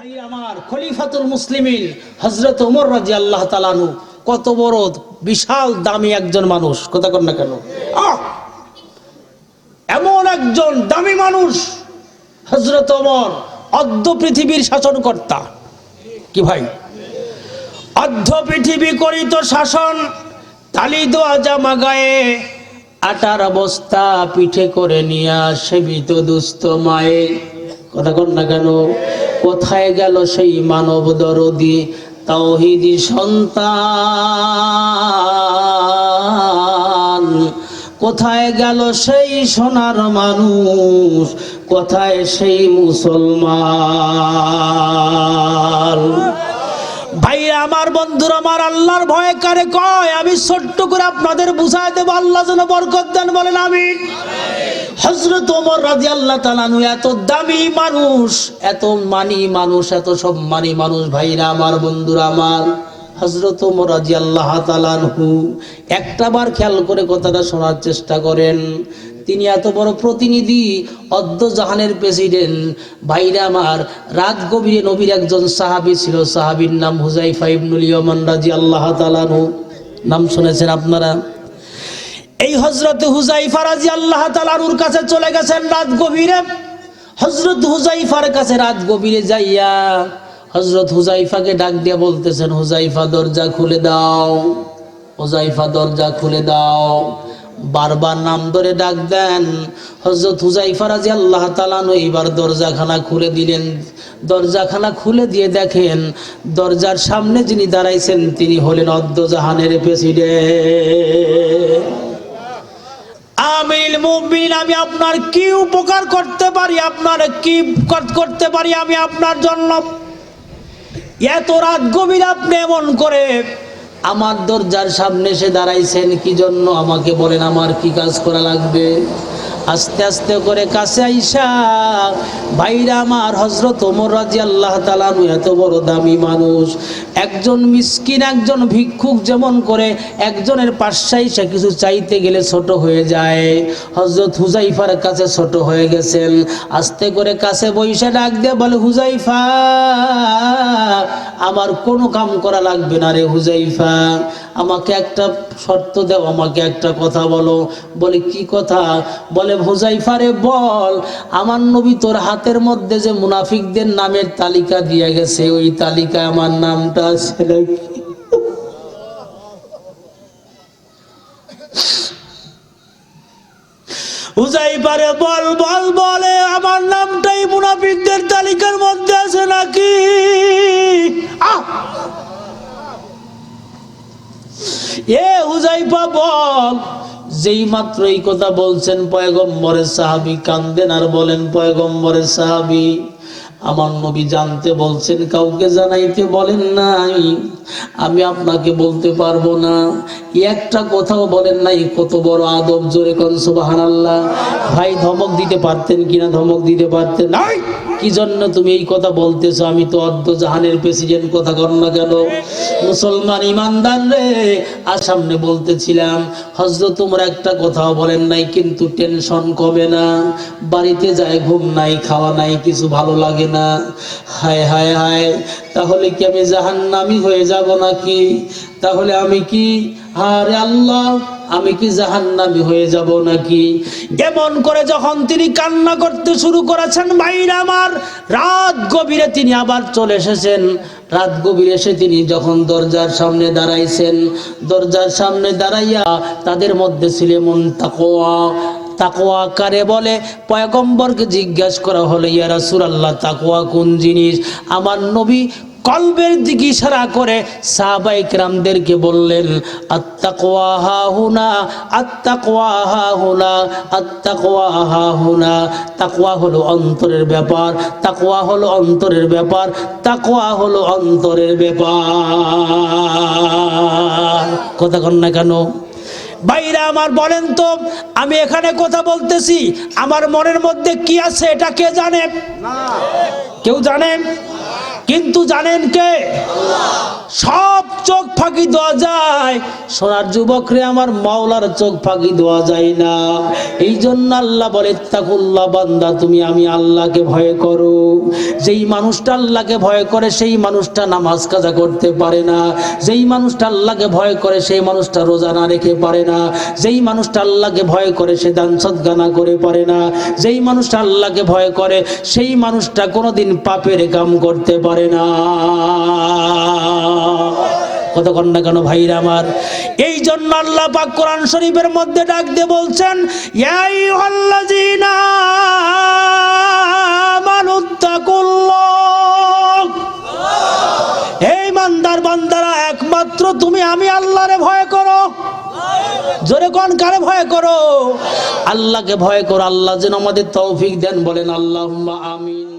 ভাই আমার খলিফাতুল মুসলিমিন হযরত ওমর রাদিয়াল্লাহু তাআলা আনহু কত বড় বিশাল দামি একজন মানুষ, কথা কন না কেন? এমন একজন দামি মানুষ হযরত ওমর, অর্ধ পৃথিবীর শাসনকর্তা। কি ভাই, অর্ধ পৃথিবী করিত শাসন, তালি দোয়া জামা গায়ে, আটার বস্তা পিঠে করে নিয়া সেবিত দুস্থ মায়ে। কথা কন না কেন? কোথায় গেল সেই মানব দরদি তাওহীদি সন্তান? কোথায় গেল সেই সোনার মানুষ? কোথায় সেই মুসলমান? ভাইরা আমার, বন্ধুরা আমার, আল্লাহর ভয় কারে কয়? আমি ছোট্ট করে আপনাদের বুঝায় দেব, আল্লাহ যেন বরকত দেন, বলেন আমিন। হযরত ওমর রাদিয়াল্লাহু তাআলা আনহু এত দামি মানুষ, এত মানি মানুষ, এত সম্মানী মানুষ। ভাইরা আমার, বন্ধুরা আমার, হযরত ওমর রাদিয়াল্লাহু তাআলা আনহু একটা বার খেয়াল করে কথাটা শোনার চেষ্টা করেন। তিনি এত বড় প্রতিনিধি, অর্ধ জাহানের প্রেসিডেন্ট। ভাইরা আমার, রাত গভীরে নবীর একজন সাহাবী ছিল, সাহাবীর নাম হুযায়ফা ইবনুল ইয়ামান রাদিয়াল্লাহু তাআলা আনহু। নাম শুনেছেন আপনারা? এই হযরত হুযায়ফা রাদিয়াল্লাহু তাআলা আনহুর কাছে চলে গেছেন রাত গভীরে। হযরত হুযায়ফার কাছে রাত গভীরে যাইয়া হযরত হুযায়ফাকে ডাক দিয়ে বলতেছেন, হুযায়ফা দরজা খুলে দাও, হুযায়ফা দরজা খুলে দাও। বারবার নাম ধরে ডাক দেন। হযরত হুযায়ফা রাদিয়াল্লাহু তাআলা আনহু এইবার দরজাখানা খুলে দিলেন। দরজাখানা খুলে দিয়ে দেখেন দরজার সামনে যিনি দাঁড়াইছেন তিনি হলেন অর্ধ জাহানের প্রেসিডেন্ট। আমিল মুমিন, আমি আপনার কি উপকার করতে পারি? আপনার কি করতে পারি আমি আপনার জন্য? এত রাত গভীর আপনি এমন করে আমার দরজার সামনে এসে দাঁড়াইছেন কি জন্য? আমাকে বলেন, আমার কি কাজ করা লাগবে? আস্তে আস্তে করে কাছে আইসা ভাইরা আমার, হযরত ওমর রাদিয়াল্লাহু তাআলা আনহু এত বড় দামি মানুষ, একজন মিসকিন, একজন ভিক্ষুক যেমন করে একজনের পাশে এসে কিছু চাইতে গেলে ছোট হয়ে যায়, হযরত হুযায়ফার কাছে ছোট হয়ে গেছেন। আস্তে করে কাছে বইসা ডাক দিয়ে বলে, হুযায়ফা, আমার কোনো কাম করা লাগবে না রে হুযায়ফা, আমাকে একটা শর্ত দাও, আমাকে একটা কথা বলো। বলে, কি কথা? বলে, হুযায়ফা রে বল, আমার নবী তোর হাতের মধ্যে যে মুনাফিকদের নামের তালিকা দিয়ে গেছে, ওই তালিকায় আমার নামটা আছে নাকি? হুযায়ফা রে বল বল, বলে আমার নামটাই মুনাফিকদের তালিকার মধ্যে আছে নাকি? এ হুযায়ফা বল। যেই মাত্র এই কথা বলছেন পয়গম্বরের সাহাবী কান্দেন আর বলেন, পয়গম্বরের সাহাবী, আমার নবী জানতে বলছেন, কাউকে জানাইতে বলেন নাই, আমি আপনাকে বলতে পারবো না। একটা কথাও বলেন নাই, কত বড় আদব! জোরে কোন সুবহানাল্লাহ। ভাই, ধমক দিতে পারতেন কিনা? ধমক দিতে পারতেন। নাই, কি জন্য তুমি এই কথা বলতেছো? আমি তো অর্ধ জাহানের প্রেসিডেন্ট, কথা কর না কেন? মুসলমান ইমানদার রে, আর সামনে বলতেছিলাম, হযরত ওমর একটা কথাও বলেন নাই, কিন্তু টেনশন কমে না, বাড়িতে যায় ঘুম নাই, খাওয়া নাই, কিছু ভালো লাগে না। হায় হায় হায়, তাহলে কি আমি জাহান্নামী হয়ে যাব নাকি? তাহলে আমি কি, আরে আল্লাহ, আমি কি জাহান্নামী হয়ে যাব নাকি? এমন করে যখন তিনি কান্না করতে শুরু করেছেন, ভাইরা আমার, রাত গভীরে তিনি আবার চলে এসেছেন। রাত গভীরে এসে তিনি যখন দরজার সামনে দাঁড়াইছেন, দরজার সামনে দাঁড়াইয়া তাদের মধ্যে ছিল এমন তাকওয়া। তাকওয়া কারে বলে? পয়গম্বরকে জিজ্ঞাসা করা হলো, ইয়া রাসূলুল্লাহ, তাকওয়া কোন জিনিস? আমার নবী কলবের দিকে ইশারা করে সাহাবায়ে কেরামদেরকে বললেন, আত্তাকওয়া হাহুনা, আত্তাকওয়া হাহুনা, আত্তাকওয়া হাহুনা। তাকওয়া হলো অন্তরের ব্যাপার, তাকওয়া হলো অন্তরের ব্যাপার, তাকওয়া হলো অন্তরের ব্যাপার। কথা কন না কেন? ভাইরা আমার, বলেন তো, আমি এখানে কথা বলতেছি, আমার মনের মধ্যে কি আছে এটা কে জানে? কেউ জানে? কিন্তু জানেন কে? সব চোখ ফাঁকি দেওয়া যায়, সোনার যুবক রে আমার মাওলার চোখ ফাঁকি দেওয়া যায় না। এই জন্য আল্লাহ বলে তাকুল্লাহ, বান্দা তুমি আমি আল্লাহকে ভয় করো। যেই মানুষটা আল্লাহকে ভয় করে সেই মানুষটা নামাজ কাজা করতে পারে না। যেই মানুষটা আল্লাহকে ভয় করে সেই মানুষটা রোজা না রেখে পারে না। যেই মানুষটা আল্লাহকে ভয় করে সে দান সদকা না করে পারে না। যেই মানুষটা আল্লাহকে ভয় করে সেই মানুষটা কোনোদিন পাপের কাম করতে পারে না। কতক্ষণ না কেন ভাইরা আমার? এই জন্য আল্লাহ পাক কোরআন শরীফের মধ্যে ডাক দিয়ে বলছেন, ইয়া আইয়ুহাল্লাযীনা আমানুত্তাকুল্লাহ, হে ইমানদার বান্দারা একমাত্র তুমি আমি আল্লাহরে ভয় করো। জোরে কোন কারে ভয় করো? আল্লাহকে ভয় করো। আল্লাহ যেন আমাদের তৌফিক দেন, বলেন আল্লাহুম্মা আমিন।